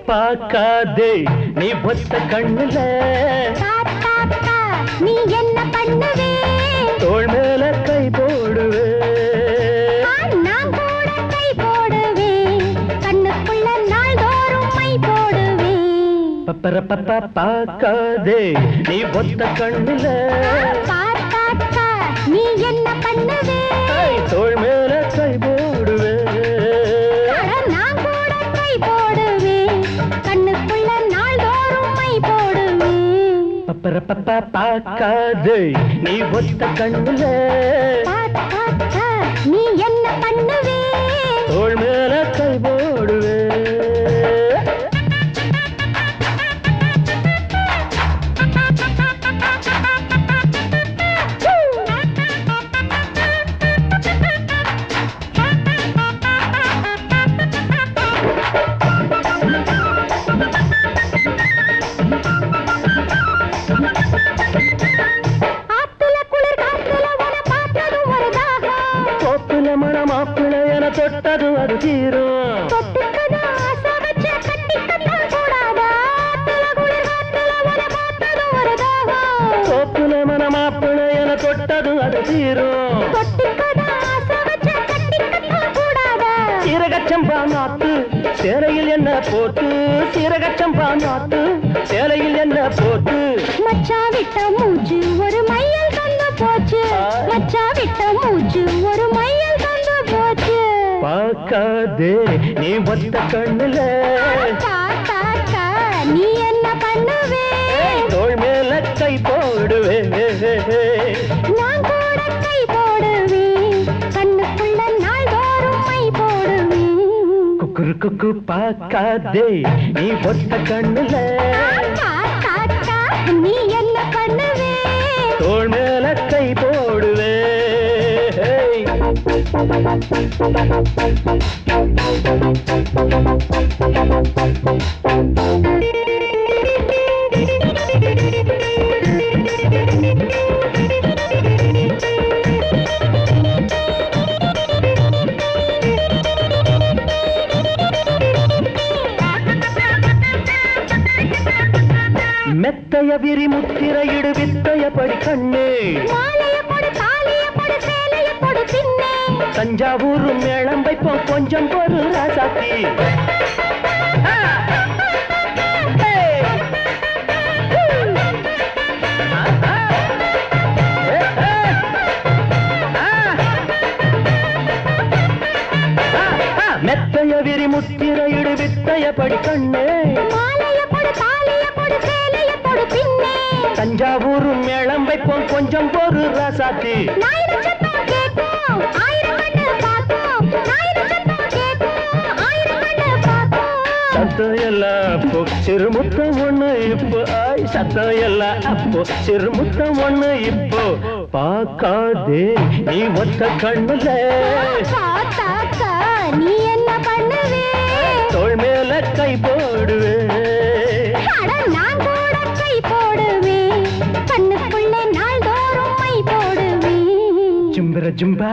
பாக்காதே நீ ஒத்த கண்ணுல நீ என்ன பண்ணுவே தோள் மேல கை போடுவே நான் கூட கை போடுவே கண்ணுக்குள்ள நாள்தோறும் மை போடுவே பப்பர பப்பா பாக்காதே நீ ஒத்த கண்ணுல நீ என்ன பண்ணுவே தோள் மேல கை போடுவே நான் கூட கை போடுவே கண்ணுக்குள்ள நாள்தோறும் மை போடுவே பப்பர பப்பா பாக்காதே நீ ஒத்த கண்ணுல நீ என்ன பண்ணுவே தோள் மேல கை போடுவே தொட்டது அது தீரும் கோப்புல மனமாப்பிள என தொட்டது அது தீரும் சீரகச்சம்பா நாத்து சேலையில் என்ன போட்டு சீரகச்சம்பா நாத்து சேலையில் என்ன போட்டு மச்சா விட்ட மூச்சு ஒரு மையல் தந்து போச்சு மச்சா விட்ட மூச்சு ஒரு மையல் தந்து போச்சு பாக்காதே நீ ஒத்த கண்ணுல நீ என்ன பண்ணுவே தோள் மேல கை போடுவே நான் கூட கை போடுவே கண்ணுக்குள்ள நாள்தோறும் மை போடுவே குக்குரு குக்கு பாக்காதே நீ ஒத்த கண்ணுல நீ என்ன பண்ணுவே தோள் மேல கை போடுவே மெத்தைய விரி முத்திரையிடு வித்தைய படி கண்ணே தஞ்சாவூர் மேளம் வைப்போம் கொஞ்சம் பொரு ராசாத்தி மெத்தைய விரி முத்திரையிடு வித்தைய படி கண்ணே தஞ்சாவூர் மேளம் வைப்போம் கொஞ்சம் பொரு ராசாத்தி சத்தம் எல்லாம் அப்போ சிறுமுத்தம் ஒண்ணு இப்போ சத்தம் எல்லாம் அப்போ சிறுமுத்தம் ஒண்ணு இப்போ பாக்காதே நீ ஒத்த கண்ணுல நீ என்ன பண்ணுவே தோள் மேல கை போடுவே நான் கூட கை போடுவே கண்ணுக்குள்ளே நாள்தோறும் மை போடுவே ஜும்பர ஜும்பா